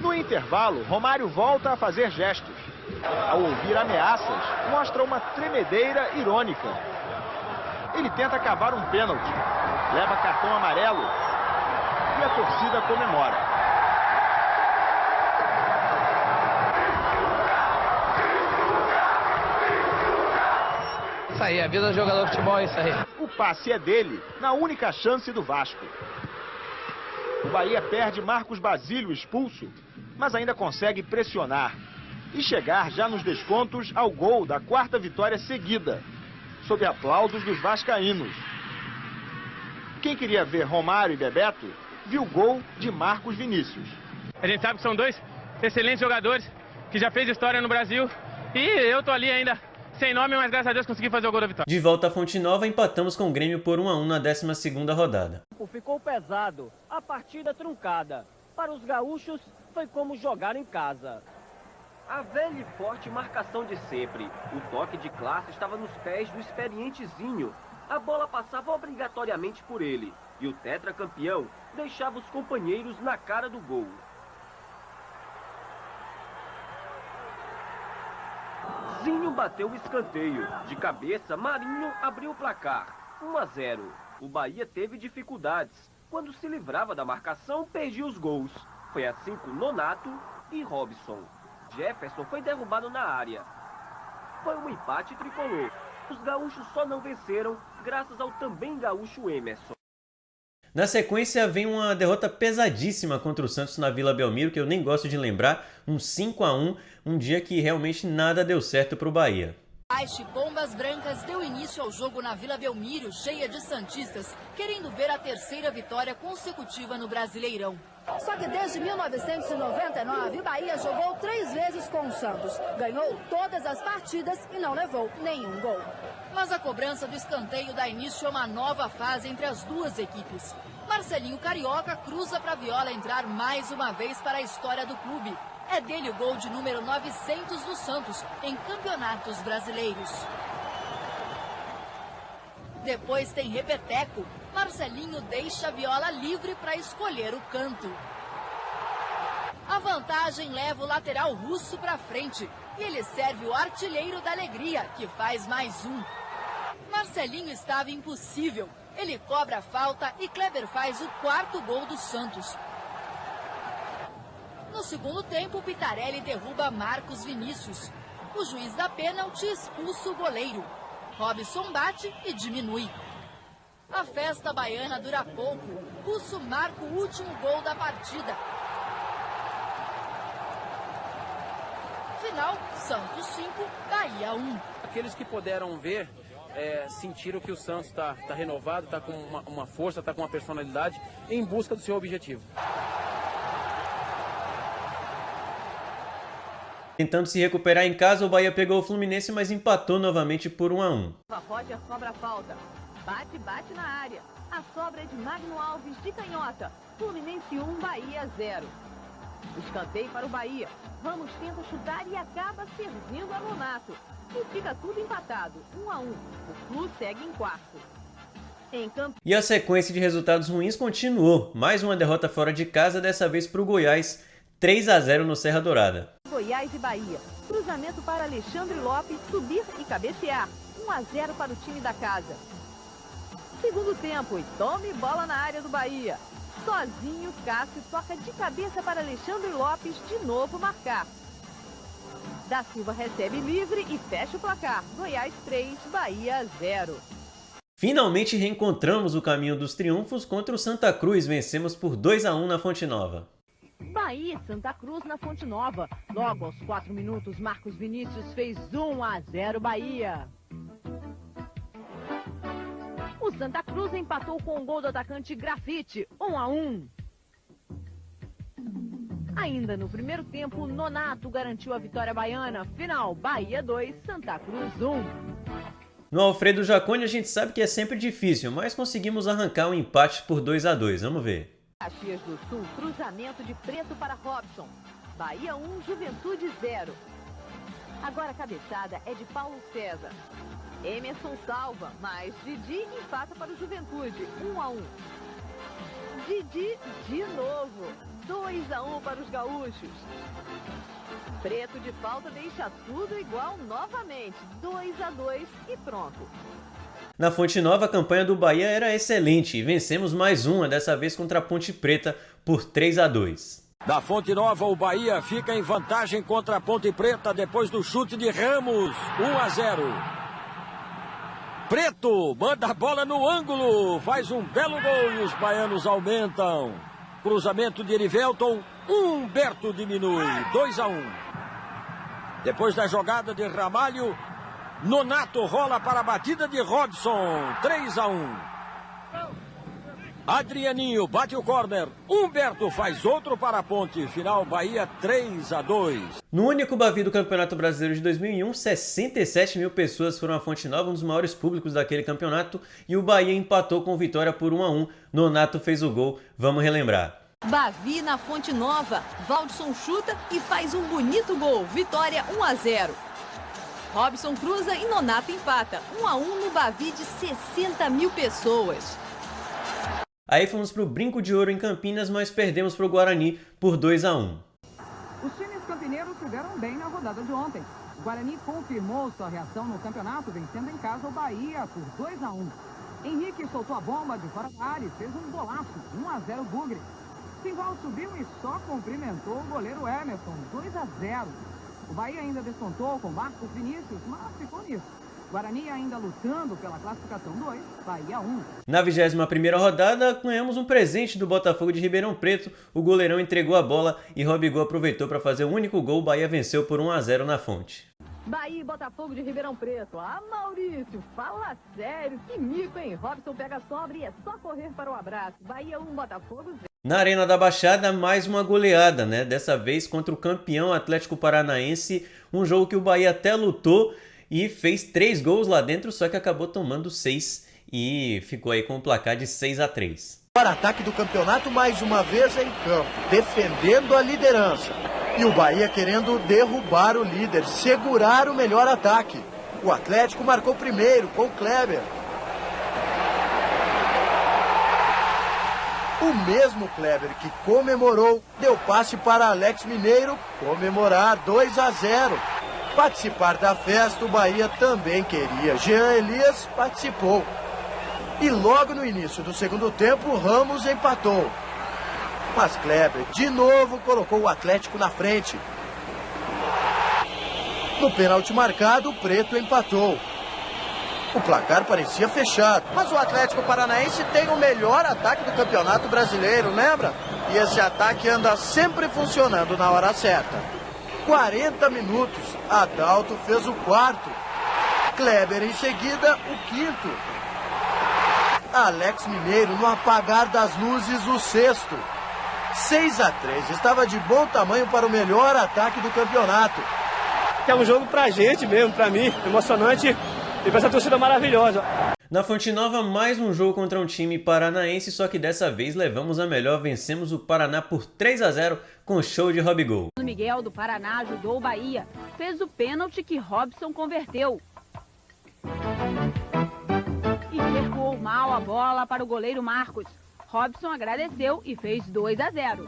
No intervalo, Romário volta a fazer gestos. Ao ouvir ameaças, mostra uma tremedeira irônica. Ele tenta cavar um pênalti, leva cartão amarelo e a torcida comemora. Isso aí, a vida do jogador de futebol é isso aí. O passe é dele, na única chance do Vasco. O Bahia perde Marcos Basílio expulso, mas ainda consegue pressionar e chegar já nos descontos ao gol da quarta vitória seguida, sob aplausos dos vascaínos. Quem queria ver Romário e Bebeto, viu o gol de Marcos Vinícius. A gente sabe que são dois excelentes jogadores, que já fez história no Brasil, e eu tô ali ainda sem nome, mas graças a Deus consegui fazer o gol da vitória. De volta à Fonte Nova, empatamos com o Grêmio por 1-1 na 12ª rodada. Ficou pesado, a partida truncada. Para os gaúchos, foi como jogar em casa. A velha e forte marcação de sempre. O toque de classe estava nos pés do experiente Zinho. A bola passava obrigatoriamente por ele. E o tetracampeão deixava os companheiros na cara do gol. Zinho bateu o escanteio. De cabeça, Marinho abriu o placar. 1-0. O Bahia teve dificuldades. Quando se livrava da marcação, perdia os gols. Foi assim com Nonato e Robson. Jefferson foi derrubado na área. Foi um empate tricolor. Os gaúchos só não venceram graças ao também gaúcho Emerson. Na sequência vem uma derrota pesadíssima contra o Santos na Vila Belmiro, que eu nem gosto de lembrar, um 5-1, um dia que realmente nada deu certo para o Bahia. Baixe Bombas Brancas deu início ao jogo na Vila Belmiro, cheia de santistas, querendo ver a terceira vitória consecutiva no Brasileirão. Só que desde 1999, o Bahia jogou 3 vezes com o Santos. Ganhou todas as partidas e não levou nenhum gol. Mas a cobrança do escanteio dá início a uma nova fase entre as duas equipes. Marcelinho Carioca cruza para Viola entrar mais uma vez para a história do clube. É dele o gol de número 900 do Santos em campeonatos brasileiros. Depois tem repeteco. Marcelinho deixa a Viola livre para escolher o canto. A vantagem leva o lateral russo para frente. E ele serve o artilheiro da alegria, que faz mais um. Marcelinho estava impossível. Ele cobra a falta e Kleber faz o 4º gol do Santos. No segundo tempo, Pitarelli derruba Marcos Vinícius. O juiz da pênalti expulsa o goleiro. Robson bate e diminui. A festa baiana dura pouco. Russo marca o último gol da partida. Final, Santos 5, Bahia 1. Aqueles que puderam ver, sentiram que o Santos está renovado, está com uma força, está com uma personalidade em busca do seu objetivo. Tentando se recuperar em casa, o Bahia pegou o Fluminense, mas empatou novamente por 1-1. Roger cobra a falta. Bate na área. A sobra é de Magno Alves de canhota. Fluminense 1, Bahia 0. Escanteio para o Bahia. Ramos tenta chutar e acaba servindo a Nonato. E fica tudo empatado, 1-1. O Flu segue em quarto. E a sequência de resultados ruins continuou. Mais uma derrota fora de casa, dessa vez para o Goiás, 3-0 no Serra Dourada. Goiás e Bahia. Cruzamento para Alexandre Lopes subir e cabecear. 1-0 para o time da casa. Segundo tempo, e tome bola na área do Bahia. Sozinho, Cássio toca de cabeça para Alexandre Lopes de novo marcar. Da Silva recebe livre e fecha o placar. Goiás 3, Bahia 0. Finalmente reencontramos o caminho dos triunfos contra o Santa Cruz. Vencemos por 2-1 na Fonte Nova. Bahia e Santa Cruz na Fonte Nova. Logo aos 4 minutos, Marcos Vinícius fez 1-0 Bahia. O Santa Cruz empatou com o gol do atacante Grafite, 1-1. Ainda no primeiro tempo, Nonato garantiu a vitória baiana. Final, Bahia 2, Santa Cruz 1. No Alfredo Jaconi a gente sabe que é sempre difícil, mas conseguimos arrancar um empate por 2-2. Vamos ver. Caxias do Sul, cruzamento de Preto para Robson. Bahia 1, Juventude 0. Agora a cabeçada é de Paulo César. Emerson salva, mas Didi empata para o Juventude, 1-1. Didi de novo, 2-1 para os gaúchos. Preto de falta deixa tudo igual novamente, 2-2 e pronto. Na Fonte Nova, a campanha do Bahia era excelente e vencemos mais uma, dessa vez contra a Ponte Preta, por 3-2. Da Fonte Nova, o Bahia fica em vantagem contra a Ponte Preta depois do chute de Ramos, 1-0. Preto manda a bola no ângulo, faz um belo gol e os baianos aumentam. Cruzamento de Erivelton, Humberto diminui, 2-1. Depois da jogada de Ramalho, Nonato rola para a batida de Robson, 3-1. Adrianinho bate o córner, Humberto faz outro para a Ponte, final Bahia 3-2. No único Bavi do Campeonato Brasileiro de 2001, 67 mil pessoas foram à Fonte Nova, um dos maiores públicos daquele campeonato, e o Bahia empatou com vitória por 1-1. Nonato fez o gol, vamos relembrar. Bavi na Fonte Nova, Valdson chuta e faz um bonito gol, vitória 1-0. Robson cruza e Nonato empata, 1-1 no Bavi de 60 mil pessoas. Aí fomos pro Brinco de Ouro em Campinas, mas perdemos pro Guarani por 2-1. Os times campineiros estiveram bem na rodada de ontem. O Guarani confirmou sua reação no campeonato, vencendo em casa o Bahia por 2-1. Henrique soltou a bomba de fora da área e fez um golaço, 1-0 Bugre. Simval subiu e só cumprimentou o goleiro Emerson, 2-0. O Bahia ainda descontou com Marcos Vinícius, mas ficou nisso. Guarani ainda lutando pela classificação 2, Bahia 1. Na 21ª rodada, ganhamos um presente do Botafogo de Ribeirão Preto. O goleirão entregou a bola e Robigol aproveitou para fazer o único gol. O Bahia venceu por 1-0 na Fonte. Bahia e Botafogo de Ribeirão Preto. Ah, Maurício, fala sério. Que mico, hein? Robson pega a sobra e é só correr para o abraço. Bahia 1, Botafogo 0. Na Arena da Baixada, mais uma goleada, né? Dessa vez contra o campeão Atlético Paranaense, um jogo que o Bahia até lutou e fez 3 gols lá dentro, só que acabou tomando 6 e ficou aí com o placar de 6-3. O ataque do campeonato mais uma vez em campo, defendendo a liderança. E o Bahia querendo derrubar o líder, segurar o melhor ataque. O Atlético marcou primeiro com Kleber. O mesmo Kleber que comemorou, deu passe para Alex Mineiro comemorar 2-0. Participar da festa o Bahia também queria. Jean Elias participou. E logo no início do segundo tempo, Ramos empatou. Mas Kleber de novo colocou o Atlético na frente. No pênalti marcado, o Preto empatou. O placar parecia fechado, mas o Atlético Paranaense tem o melhor ataque do Campeonato Brasileiro, lembra? E esse ataque anda sempre funcionando na hora certa. 40 minutos, Adalto fez o 4º. Kleber em seguida, o 5º. Alex Mineiro no apagar das luzes, o 6º. 6-3, estava de bom tamanho para o melhor ataque do campeonato. É um jogo pra gente mesmo, pra mim, emocionante. E para essa torcida maravilhosa. Na Fonte Nova, mais um jogo contra um time paranaense, só que dessa vez levamos a melhor, vencemos o Paraná por 3-0 com show de Robigol. Miguel do Paraná ajudou o Bahia, fez o pênalti que Robson converteu. E recuou mal a bola para o goleiro Marcos. Robson agradeceu e fez 2-0.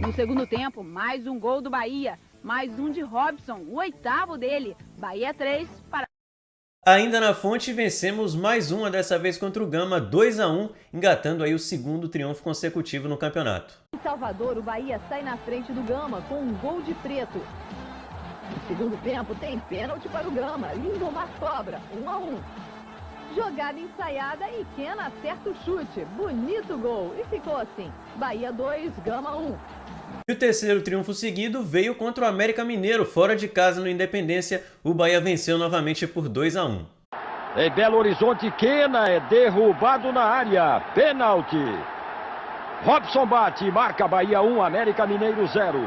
No segundo tempo, mais um gol do Bahia. Mais um de Robson, o 8º dele. Bahia 3 para... Ainda na Fonte, vencemos mais uma, dessa vez contra o Gama, 2-1, engatando aí o 2º triunfo consecutivo no campeonato. Em Salvador, o Bahia sai na frente do Gama com um gol de Preto. No segundo tempo, tem pênalti para o Gama. Lindomar cobra, 1-1. Jogada ensaiada e Kena acerta o chute. Bonito gol. E ficou assim, Bahia 2, Gama 1. E o terceiro triunfo seguido veio contra o América Mineiro, fora de casa no Independência. O Bahia venceu novamente por 2-1. Em Belo Horizonte, Kena é derrubado na área. Pênalti. Robson bate e marca Bahia 1, América Mineiro 0.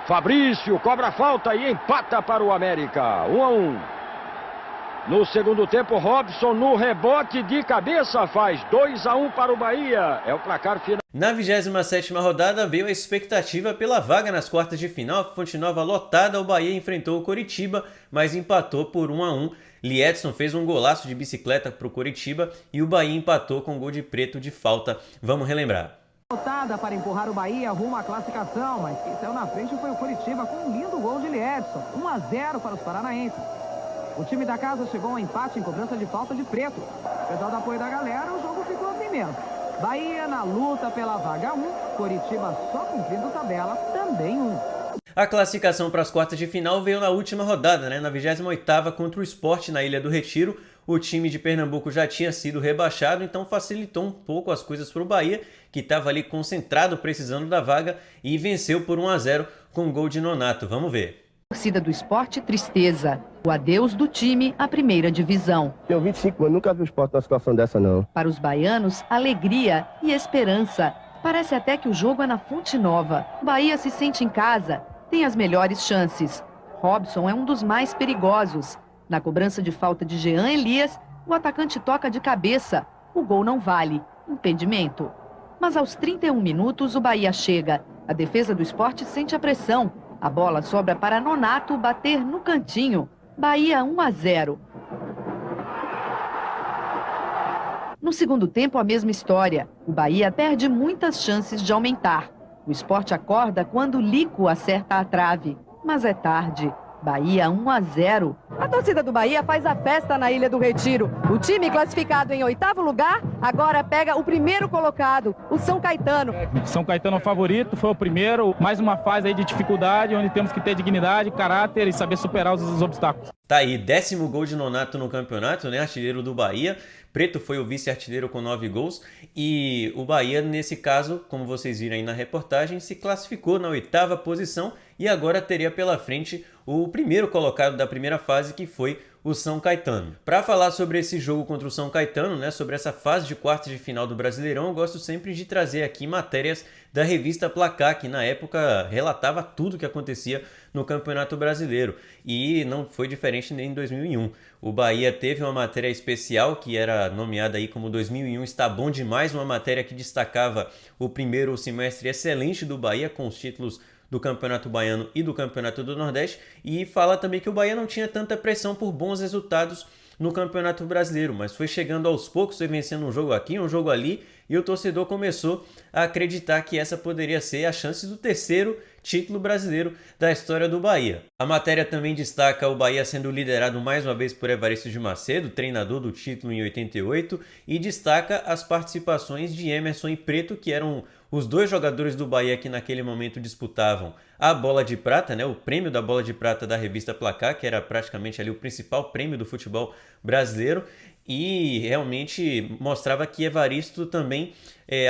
Fabrício cobra a falta e empata para o América, 1-1. No segundo tempo, Robson no rebote de cabeça faz 2-1 para o Bahia. É o placar final. Na 27ª rodada veio a expectativa pela vaga nas quartas de final. Fonte Nova lotada, o Bahia enfrentou o Coritiba, mas empatou por 1-1. Liedson fez um golaço de bicicleta para o Coritiba e o Bahia empatou com gol de Preto de falta. Vamos relembrar. Lotada para empurrar o Bahia rumo à classificação, mas quem saiu na frente foi o Coritiba com um lindo gol de Liedson. 1-0 para os paranaenses. O time da casa chegou ao empate em cobrança de falta de Preto. Apesar do apoio da galera, o jogo ficou assim mesmo. Bahia na luta pela vaga 1, Coritiba só cumprindo tabela, também 1. A classificação para as quartas de final veio na última rodada, né? Na 28ª contra o Sport na Ilha do Retiro. O time de Pernambuco já tinha sido rebaixado, então facilitou um pouco as coisas para o Bahia, que estava ali concentrado, precisando da vaga, e venceu por 1-0 com um gol de Nonato. Vamos ver. Torcida do Sport, tristeza. O adeus do time à primeira divisão. Tenho 25 anos, nunca vi o Sport numa situação dessa, não. Para os baianos, alegria e esperança. Parece até que o jogo é na Fonte Nova. Bahia se sente em casa, tem as melhores chances. Robson é um dos mais perigosos. Na cobrança de falta de Jean Elias, o atacante toca de cabeça. O gol não vale. Impedimento. Mas aos 31 minutos, o Bahia chega. A defesa do Sport sente a pressão. A bola sobra para Nonato bater no cantinho. Bahia 1-0. No segundo tempo, a mesma história. O Bahia perde muitas chances de aumentar. O Sport acorda quando Lico acerta a trave. Mas é tarde. Bahia 1-0. A torcida do Bahia faz a festa na Ilha do Retiro. O time classificado em 8º lugar, agora pega o primeiro colocado, o São Caetano. São Caetano é o favorito, foi o primeiro. Mais uma fase aí de dificuldade, onde temos que ter dignidade, caráter e saber superar os obstáculos. Tá aí, 10º gol de Nonato no campeonato, né? Artilheiro do Bahia. Preto foi o vice-artilheiro com 9 gols. E o Bahia, nesse caso, como vocês viram aí na reportagem, se classificou na 8ª posição e agora teria pela frente o primeiro colocado da primeira fase, que foi o São Caetano. Para falar sobre esse jogo contra o São Caetano, né, sobre essa fase de quartas de final do Brasileirão, eu gosto sempre de trazer aqui matérias da revista Placar, que na época relatava tudo o que acontecia no Campeonato Brasileiro, e não foi diferente nem em 2001. O Bahia teve uma matéria especial que era nomeada aí como 2001 está bom demais, uma matéria que destacava o primeiro semestre excelente do Bahia com os títulos do Campeonato Baiano e do Campeonato do Nordeste, e fala também que o Bahia não tinha tanta pressão por bons resultados no Campeonato Brasileiro, mas foi chegando aos poucos, foi vencendo um jogo aqui, um jogo ali, e o torcedor começou a acreditar que essa poderia ser a chance do terceiro título brasileiro da história do Bahia. A matéria também destaca o Bahia sendo liderado mais uma vez por Evaristo de Macedo, treinador do título em 88, e destaca as participações de Emerson e Preto, que eram os dois jogadores do Bahia que naquele momento disputavam a bola de prata, né, o prêmio da bola de prata da revista Placar, que era praticamente ali o principal prêmio do futebol brasileiro, e realmente mostrava que Evaristo também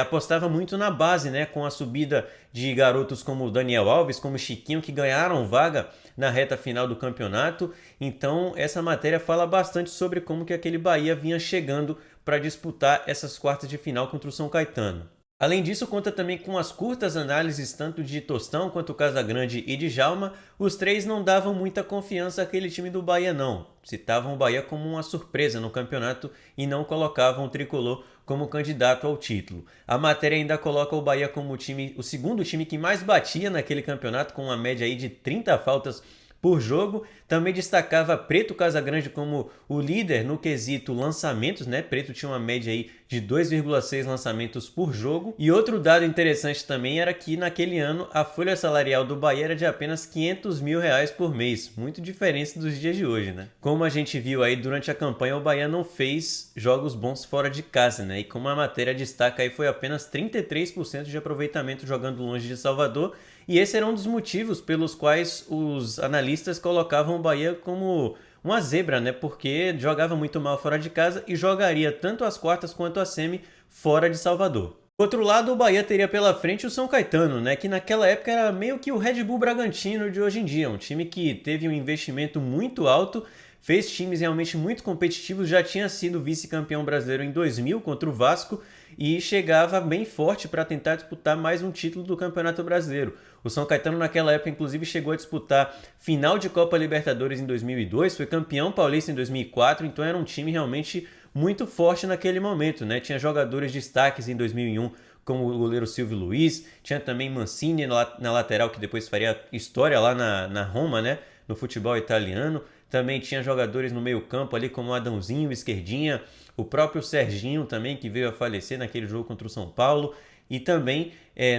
apostava muito na base, né, com a subida de garotos como Daniel Alves, como Chiquinho, que ganharam vaga na reta final do campeonato. Então essa matéria fala bastante sobre como que aquele Bahia vinha chegando para disputar essas quartas de final contra o São Caetano. Além disso, conta também com as curtas análises tanto de Tostão quanto Casagrande e de Djalma. Os três não davam muita confiança àquele time do Bahia não. Citavam o Bahia como uma surpresa no campeonato e não colocavam o tricolor como candidato ao título. A matéria ainda coloca o Bahia como o segundo time que mais batia naquele campeonato, com uma média aí de 30 faltas por jogo. Também destacava Preto Casagrande como o líder no quesito lançamentos, né? Preto tinha uma média aí de 2,6 lançamentos por jogo. E outro dado interessante também era que naquele ano a folha salarial do Bahia era de apenas R$500 mil por mês, muito diferente dos dias de hoje, né? Como a gente viu aí durante a campanha, o Bahia não fez jogos bons fora de casa, né? E como a matéria destaca aí, foi apenas 33% de aproveitamento jogando longe de Salvador. E esse era um dos motivos pelos quais os analistas colocavam o Bahia como uma zebra, né? Porque jogava muito mal fora de casa e jogaria tanto as quartas quanto a semi fora de Salvador. Por outro lado, o Bahia teria pela frente o São Caetano, né? Que naquela época era meio que o Red Bull Bragantino de hoje em dia. Um time que teve um investimento muito alto, fez times realmente muito competitivos, já tinha sido vice-campeão brasileiro em 2000 contra o Vasco e chegava bem forte para tentar disputar mais um título do Campeonato Brasileiro. O São Caetano naquela época inclusive chegou a disputar final de Copa Libertadores em 2002, foi campeão paulista em 2004, então era um time realmente muito forte naquele momento, né? Tinha jogadores destaques em 2001 como o goleiro Silvio Luiz, tinha também Mancini na lateral, que depois faria história lá na Roma, né? No futebol italiano. Também tinha jogadores no meio campo ali como Adãozinho, Esquerdinha, o próprio Serginho também, que veio a falecer naquele jogo contra o São Paulo. E também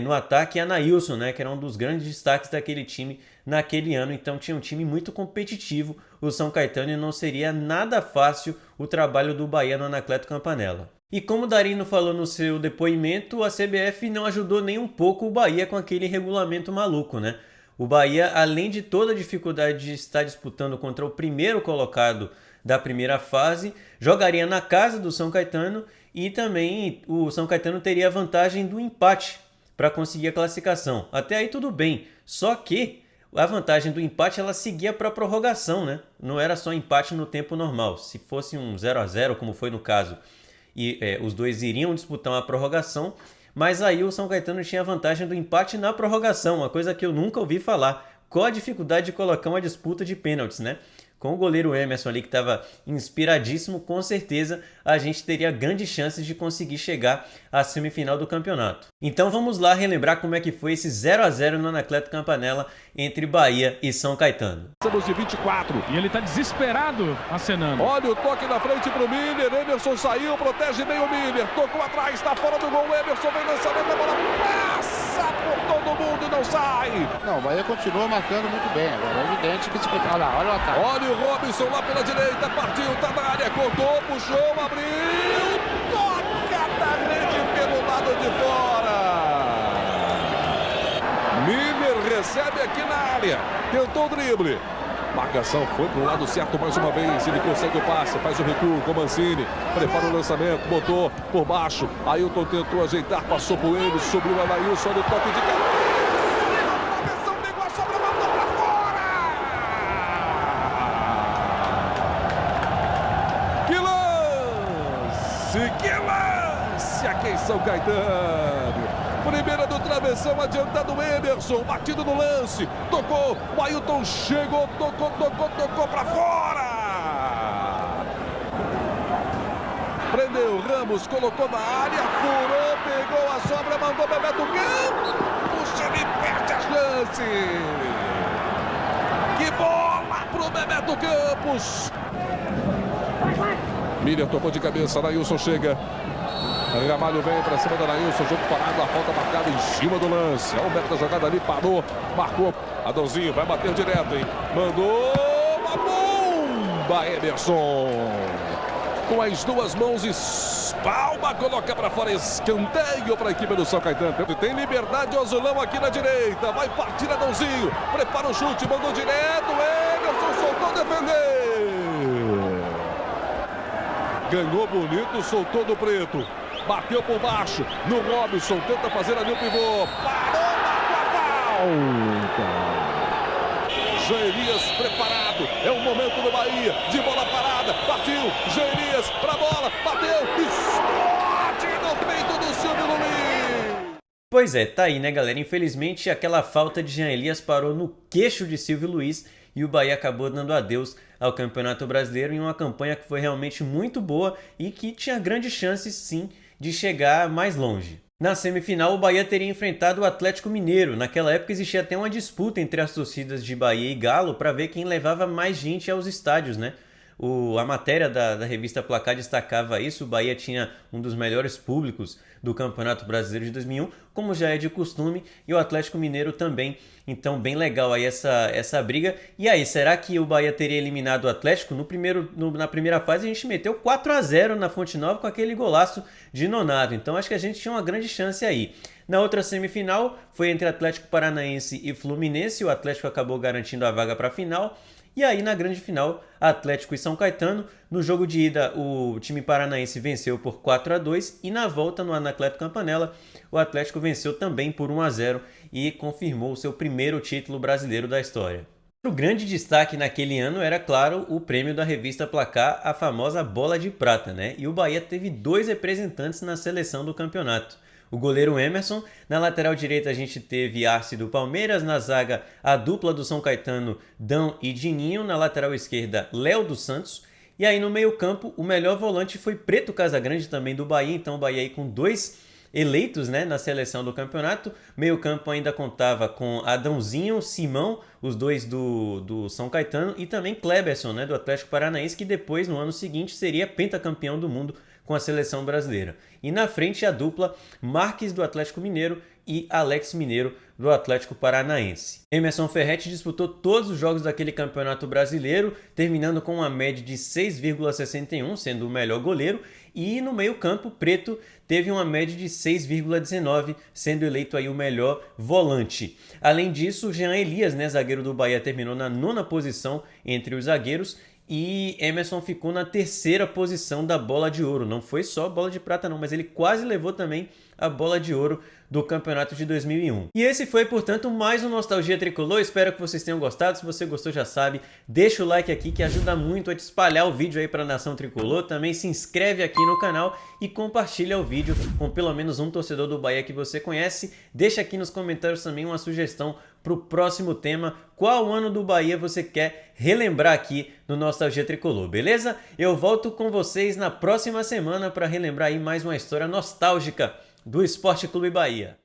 no ataque Anailson, né, que era um dos grandes destaques daquele time naquele ano. Então tinha um time muito competitivo, o São Caetano, e não seria nada fácil o trabalho do Bahia no Anacleto Campanella. E como o Darino falou no seu depoimento, a CBF não ajudou nem um pouco o Bahia com aquele regulamento maluco, né? O Bahia, além de toda a dificuldade de estar disputando contra o primeiro colocado da primeira fase, jogaria na casa do São Caetano e também o São Caetano teria a vantagem do empate para conseguir a classificação. Até aí tudo bem, só que a vantagem do empate ela seguia para a prorrogação, né? Não era só empate no tempo normal. Se fosse um 0-0, como foi no caso, e os dois iriam disputar uma prorrogação, mas aí o São Caetano tinha a vantagem do empate na prorrogação, uma coisa que eu nunca ouvi falar. Qual a dificuldade de colocar uma disputa de pênaltis, né? Com o goleiro Emerson ali que estava inspiradíssimo, com certeza a gente teria grandes chances de conseguir chegar à semifinal do campeonato. Então vamos lá relembrar como é que foi esse 0-0 no Anacleto Campanella entre Bahia e São Caetano. Estamos de 24. E ele está desesperado acenando. Olha o toque na frente para o Miller. Emerson saiu, protege bem o Miller. Tocou atrás, está fora do gol. Emerson vem lançamento, a bola passa por todo mundo e não sai. Não, o Bahia continua marcando muito bem. Agora é evidente que se olha lá, olha o ataque. Olha o Robinson lá pela direita, partiu, tá na área, cortou, puxou, abriu, toca da rede pelo lado de fora. Miller recebe aqui na área, tentou o drible. Marcação foi pro lado certo mais uma vez, ele consegue o passe, faz o recuo com Mancini, prepara o lançamento, botou por baixo, Ailton tentou ajeitar, passou por ele, subiu o Anailson, olha o toque de cabeça. Caetano. Primeira do travessão, adiantado o Emerson, batido no lance, tocou, o Ailton chegou, tocou pra fora! Prendeu, Ramos, colocou na área, furou, pegou a sobra, mandou Bebeto Campos, ele perde a chance! Que bola pro Bebeto Campos! Miller tocou de cabeça, Nailson chega. Ramalho vem para cima do Nailson, jogo parado, a falta marcada em cima do lance. Olha o Beto da jogada ali, parou, marcou. Adãozinho vai bater direto, hein? Mandou uma bomba, Emerson. Com as duas mãos, espalma, coloca para fora, escanteio para a equipe do São Caetano. Tem liberdade o azulão aqui na direita, vai partir Adãozinho, prepara o chute, mandou direto, Emerson soltou, defendeu. Ganhou bonito, soltou do Preto. Bateu por baixo, no Robson, tenta fazer ali o pivô. Parou, marcou a falta. Jean-Elias preparado, é o momento do Bahia, de bola parada, partiu, Jean-Elias pra bola, bateu, explode no peito do Silvio Luiz. Pois é, tá aí, né, galera? Infelizmente, aquela falta de Jean-Elias parou no queixo de Silvio Luiz e o Bahia acabou dando adeus ao Campeonato Brasileiro em uma campanha que foi realmente muito boa e que tinha grandes chances, sim, de chegar mais longe. Na semifinal, o Bahia teria enfrentado o Atlético Mineiro. Naquela época existia até uma disputa entre as torcidas de Bahia e Galo para ver quem levava mais gente aos estádios, né? A matéria da revista Placar destacava isso. O Bahia tinha um dos melhores públicos do Campeonato Brasileiro de 2001, como já é de costume, e o Atlético Mineiro também. Então, bem legal aí essa briga. E aí, será que o Bahia teria eliminado o Atlético? Na primeira fase, a gente meteu 4-0 na Fonte Nova com aquele golaço de Nonato. Então, acho que a gente tinha uma grande chance aí. Na outra semifinal, foi entre Atlético Paranaense e Fluminense. O Atlético acabou garantindo a vaga para a final. E aí, na grande final, Atlético e São Caetano. No jogo de ida, o time paranaense venceu por 4-2 e na volta, no Anacleto Campanella, o Atlético venceu também por 1-0 e confirmou o seu primeiro título brasileiro da história. O grande destaque naquele ano era, claro, o prêmio da revista Placar, a famosa Bola de Prata, né? E o Bahia teve 2 representantes na seleção do campeonato. O goleiro Emerson, na lateral direita a gente teve Arce do Palmeiras, na zaga a dupla do São Caetano, Dão e Dininho, na lateral esquerda Léo dos Santos, e aí no meio campo o melhor volante foi Preto Casagrande também do Bahia, então o Bahia aí com 2 eleitos, né, na seleção do campeonato. Meio campo ainda contava com Adãozinho, Simão, os 2 do São Caetano, e também Kleberson, né, do Atlético Paranaense, que depois no ano seguinte seria pentacampeão do mundo com a seleção brasileira. E na frente a dupla Marques do Atlético Mineiro e Alex Mineiro do Atlético Paranaense. Emerson Ferretti disputou todos os jogos daquele campeonato brasileiro, terminando com uma média de 6,61, sendo o melhor goleiro, e no meio-campo, Preto teve uma média de 6,19, sendo eleito aí o melhor volante. Além disso, Jean Elias, né, zagueiro do Bahia, terminou na 9ª posição entre os zagueiros, e Emerson ficou na 3ª posição da Bola de Ouro. Não foi só Bola de Prata não, mas ele quase levou também a Bola de Ouro do campeonato de 2001. E esse foi, portanto, mais um Nostalgia Tricolor. Espero que vocês tenham gostado. Se você gostou, já sabe, deixa o like aqui que ajuda muito a te espalhar o vídeo aí para a Nação Tricolor. Também se inscreve aqui no canal e compartilha o vídeo com pelo menos um torcedor do Bahia que você conhece. Deixa aqui nos comentários também uma sugestão para o próximo tema. Qual ano do Bahia você quer relembrar aqui no Nostalgia Tricolor, beleza? Eu volto com vocês na próxima semana para relembrar aí mais uma história nostálgica do Esporte Clube Bahia.